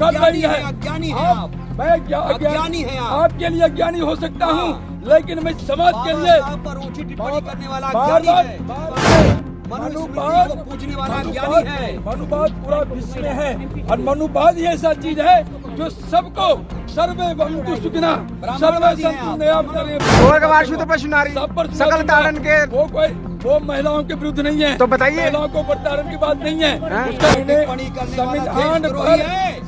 कर रही है। अज्ञानी है आप। मैं अज्ञानी है आप। आपके लिए अज्ञानी हो सकता हूँ, लेकिन मैं समाज के लिए पर ऊंची टिप्पणी करने वाला अज्ञानी है। मनुवाद को पूजने वाला अज्ञानी है। मनुवाद पूरा विश्व में है, और मनुवाद ही ऐसा चीज है जो सबको सर्वे भवन्तु सुखिनः सर्वे सन्तु निरामया सब पर सकल ताड़न के वो महिलाओं के विरुद्ध नहीं है। तो बताइए, महिलाओं को प्रताड़न की बात नहीं है। उसका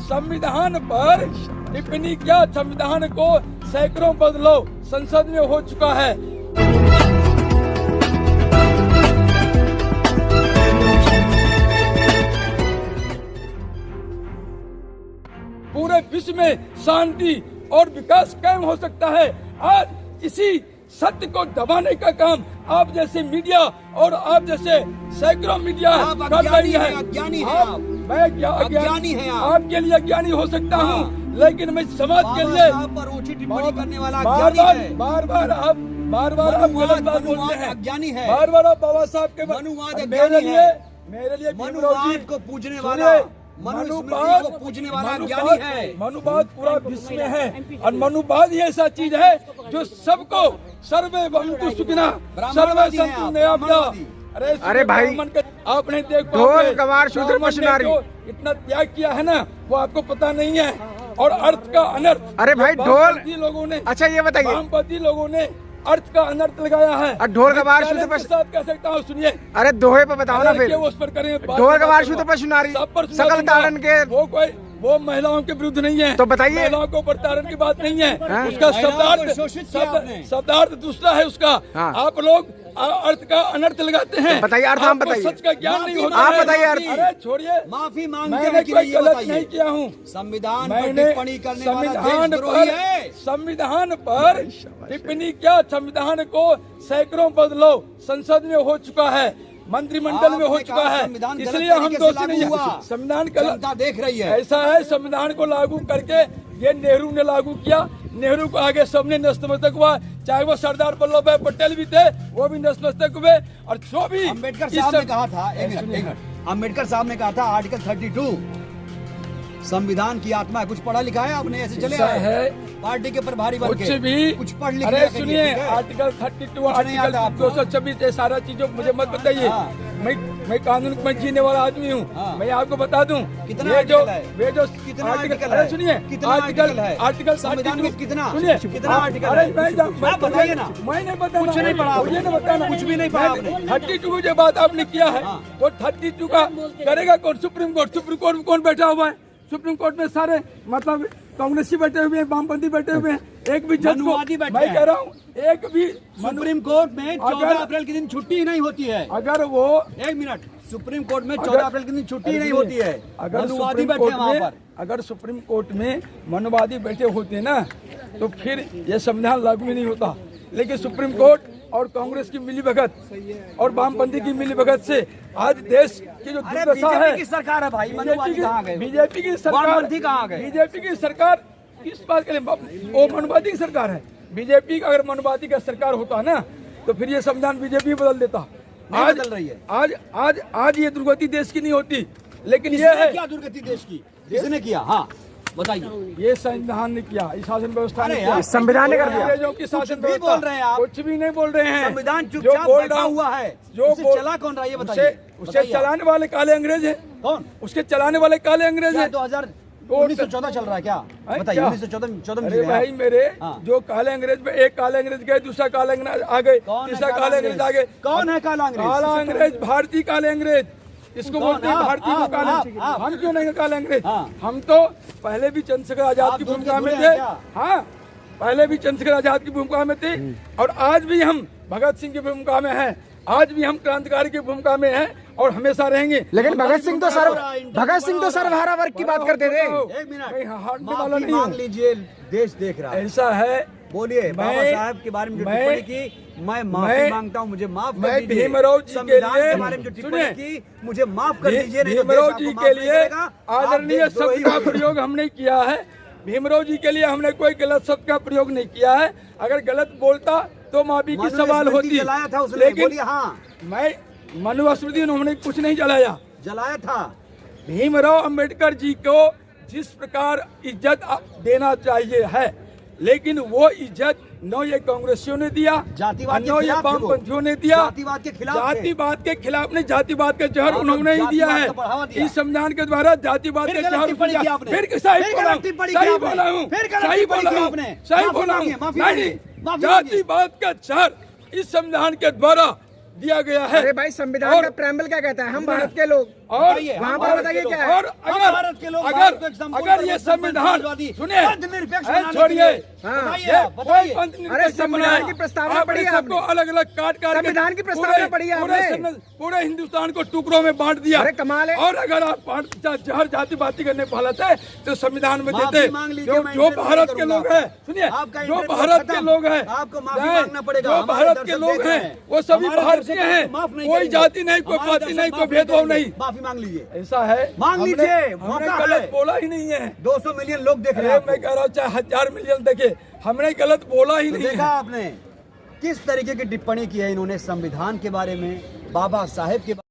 संविधान पर टिप्पणी क्या, संविधान को सैकड़ों बदलाव संसद में हो चुका है। पूरे विश्व में शांति और विकास कायम हो सकता है। आज इसी सत्य को दबाने का काम आप जैसे मीडिया और आप जैसे सैकड़ों मीडिया कर रही है। अज्ञानी है आप। मैं क्या अज्ञानी है आप। आपके लिए अज्ञानी हो सकता हूँ, लेकिन मैं समाज के लिए पर ऊंची टिप्पणी करने वाला अज्ञानी है। बार बार आप गलत बात बोलते हैं। अज्ञानी है। बार बार आप बाबा साहब के मनुवाद मेरे लिए मनुवाद को पूजने वाला मनुवाद को पूजने वाला अज्ञानी है। मनुवाद पूरा विश्व में है, और मनुवाद ही ऐसा चीज है जो सबको सर्वे भवन्तु सुखिनः सर्वे सन्तु निरामया। अरे भाई, आपने देखो ढोल गवार शूद्र पशुनारी इतना त्याग किया है ना, वो आपको पता नहीं है। और अर्थ का अनर्थ, अरे भाई ढोल लोगों ने, अच्छा ये बताइए, वामपंथी लोगों ने अर्थ का अनर्थ लगाया है। ढोल गवार शुद्ध साथ कह सकता हूँ, सुनिए। अरे दोहे पे बताओ ना फिर। उस पर करें ढोल गवार शुद्ध पशुनारी सकल ताड़न के वो महिलाओं के विरुद्ध नहीं है। तो बताइए, महिलाओं को प्रताड़न की बात नहीं है। उसका शब्दार्थ दूसरा है उसका। आप लोग अर्थ का अनर्थ लगाते हैं। बताइए अर्थ, हम बताइए। सच का ज्ञान नहीं होता। आप बताइए अर्थ। अरे छोड़िए, माफी मैंने कोई गलत नहीं किया हूँ। संविधान पर टिप्पणी क्या, संविधान को सैकड़ों बदलाव संसद में हो चुका है, मंत्रिमंडल में हो चुका है। इसलिए हम दोषी नहीं है। संविधान का देख रही है। ऐसा है, संविधान को लागू करके ये नेहरू ने लागू किया। नेहरू को आगे सबने नतमस्तक हुआ, चाहे वो सरदार वल्लभ भाई पटेल भी थे, वो भी नतमस्तक हुए। और जो भी अम्बेडकर साहब ने कहा था, अम्बेडकर साहब ने कहा था आर्टिकल 32 संविधान की आत्मा है। कुछ पढ़ा लिखा है आपने? ऐसे चले है पार्टी के प्रभारी बन के कुछ भी कुछ पढ़ लिखा? अरे सुनिए, आर्टिकल 32 आर्टिकल 226 सारा चीजों मुझे मत बताइए। मैं कानून में जीने वाला आदमी हूँ। मैं आपको बता दूं, कितना जो कितना आर्टिकल है? सुनिए, कितना आर्टिकल है? आर्टिकल संविधान में कितना सुनिए, कितना आर्टिकल है? आप बताइए ना। मैंने बताया, कुछ नहीं पढ़ा, मुझे नहीं बताना, कुछ भी नहीं पढ़ा आपने। 32 जो बात आपने किया है, वो 32 का करेगा कौन? Supreme court. सुप्रीम कोर्ट में कौन बैठा हुआ है? सुप्रीम कोर्ट में सारे मतलब कांग्रेसी बैठे हुए हैं, वामपंथी बैठे हुए हैं। एक भी जज को मैं कह रहा हूँ, एक भी सुप्रीम कोर्ट में 14 अप्रैल के दिन छुट्टी ही नहीं होती है। अगर वो 1 मिनट, सुप्रीम कोर्ट में 14 अप्रैल के दिन छुट्टी ही नहीं होती है। मनुवादी बैठे हैं वहाँ पर। अगर सुप्रीम कोर्ट में मनुवादी बैठे होते ना, तो फिर ये संविधान लागू ही नहीं होता। लेकिन सुप्रीम कोर्ट और कांग्रेस की मिलीभगत और वामपंथी की मिलीभगत से आज देश की जो दुर्दशा है। बीजेपी की सरकार है भाई, मनुवादी कहाँ गए? बीजेपी की सरकार कहाँ गए? बीजेपी की सरकार किस बात के लिए? वो मनुवादी की सरकार है। बीजेपी अगर मनुवादी का सरकार होता ना, तो फिर ये संविधान बीजेपी बदल देता। आज बदल रही है। आज ये दुर्गति देश की नहीं होती। लेकिन ये है क्या दुर्गति देश की? किसने किया? हाँ बताइए। ये संविधान ने किया, शासन व्यवस्था ने किया, संविधान ने कर दिया। जो कि शासन भी बोल रहे हैं आप, कुछ भी नहीं बोल रहे हैं। संविधान चुपचाप बैठा हुआ है। जो चला कौन रहा है ये बताइए। उसे चलाने वाले काले अंग्रेज हैं। कौन? उसके चलाने वाले काले अंग्रेज हैं। 1914 चल रहा है क्या? बताइए। 1914 भाई मेरे, जो काले अंग्रेज में एक काले अंग्रेज गए, दूसरा काले अंग्रेज आ गए, तीसरा काले अंग्रेज आ गए। कौन है काला अंग्रेज? काला अंग्रेज भारतीय काले अंग्रेज, इसको बोलते हैं भारतीय को काले। हम क्यों नहीं काले अंग्रेज? हम तो पहले भी चंद्रशेखर आजाद की भूमिका में थे। हाँ, पहले भी चंद्रशेखर आजाद की भूमिका में थे, और आज भी हम भगत सिंह की भूमिका में हैं। आज भी हम क्रांतिकारी की भूमिका में हैं और हमेशा रहेंगे। लेकिन भगत सिंह तो सर्वहारा वर्ग की बात करते थे। 1 मिनट मांग लीजिए, देश देख रहा है। ऐसा है, बोलिए। बाबा साहब के बारे में जो टिप्पणी की, मैं माफी मांगता हूँ, मुझे माफ कर दीजिए। भीमराव जी के लिए बारे में जो टिप्पणी की, मुझे माफ कर दीजिए। भीमराव जी के लिए आदरणीय शब्द का प्रयोग हमने किया है। भीमराव जी के लिए हमने कोई गलत शब्द का प्रयोग नहीं किया है। अगर गलत बोलता तो माफी की सवाल होती। लेकिन मैं मनुस्मृति उन्होंने कुछ नहीं जलाया था। भीमराव अंबेडकर जी को जिस प्रकार इज्जत देना चाहिए है, लेकिन वो इज्जत न ये कांग्रेसियों ने दिया, जातिवाद के न ये खिलाफ थे वो। वामपंथियों ने दिया। जातिवाद के खिलाफ थे। जातिवाद के खिलाफ नहीं, जातिवाद का जहर उन्होंने ही दिया है। जातिवाद का बढ़ावा दिया। इस संविधान के द्वारा जातिवाद फिर के गलत जहर टिप्पणी की दिया। आपने। फिर फिर सही गलत बोला हूँ, टिप्पणी की सही आपने। बोला हूँ, फिर गलत सही टिप्पणी बोला की हूँ, आपने। सही माफी बोला मांगिए, हूँ। माफी नहीं, मांगिए, माफी मांगिए। जातिवाद का जहर इस संविधान के द्वारा दिया गया है। अरे भाई संविधान और- का प्रेम्बल क्या कहता है? हम भारत के लोग। और बताइए, वहाँ हम पर भारत बताइए के क्या लोग। है? और हम अगर भारत के लोग अगर भारत को एक संपूर्ण अगर ये संविधान सुनिए, धर्मनिरपेक्ष अरे बनाने के छोड़िए, लिए। हाँ। बताइए, ये बताइए। अरे संविधान की प्रस्तावना आपने पढ़ी है सबको आपने? अलग अलग काट काट के संविधान की प्रस्तावना पढ़ी है आपने? पूरे हिंदुस्तान को टुकड़ों में बांट दिया। अरे कमाल है। और अगर आप जहर जातिवादी करने वाला थे तो संविधान में माफी देते। मांग लीजिए, जो मैं जो इंटरव्यू भारत के करूंगा लोग हैं, आपका। सुनिए, आपका जो इंटरव्यू भारत के खत्म। लोग हैं, आपको माफी नहीं, मांगना पड़ेगा। जो हमारे भारत दर्शक के लोग देख रहे हैं हैं। वो सभी हमारे भारतीय दर्शक हैं, माफ नहीं कोई करेंगे। जाति नहीं, कोई हमारे पाति दर्शक नहीं, कोई माफ भेदभाव करेंगे। नहीं। माफी मांग लीजिए। ऐसा है, मांग हमने- लीजिए, हमने मौका गलत है। बोला ही नहीं है। 200 मिलियन लोग देख रहे अरे हैं मैं आपको। कह रहा हूँ चाहे 1000 मिलियन देखे, हमने गलत बोला ही तो नहीं देखा है। आपने किस तरीके की टिप्पणी की है इन्होंने संविधान के बारे में, बाबा साहेब के